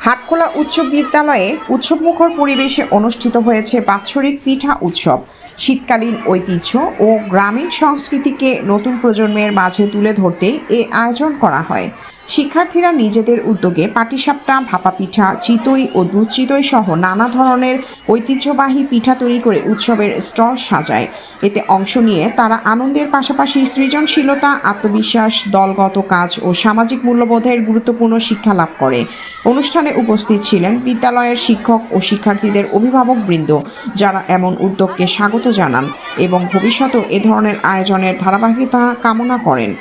হাটখোলা উচ্চ বিদ্যালয়ে উৎসবমুখর পরিবেশে অনুষ্ঠিত হয়েছে বাৎসরিক পিঠা উৎসব। শীতকালীন ঐতিহ্য ও গ্রামীণ সংস্কৃতিকে নতুন প্রজন্মের মাঝে তুলে ধরতে এ আয়োজন করা হয়। শিক্ষার্থীরা নিজেদের উদ্যোগে পাটিসাপটা, ভাপা পিঠা, চিতই ও দুধ চিতই সহ নানা ধরনের ঐতিহ্যবাহী পিঠা তৈরি করে উৎসবের স্টল সাজায়। এতে অংশ নিয়ে তারা আনন্দের পাশাপাশি সৃজনশীলতা, আত্মবিশ্বাস, দলগত কাজ ও সামাজিক মূল্যবোধের গুরুত্বপূর্ণ শিক্ষা লাভ করে। অনুষ্ঠানে উপস্থিত ছিলেন বিদ্যালয়ের শিক্ষক ও শিক্ষার্থীদের অভিভাবকবৃন্দ, যারা এমন উদ্যোগকে স্বাগত জানান এবং ভবিষ্যতেও এ ধরনের আয়োজনের ধারাবাহিকতা কামনা করেন।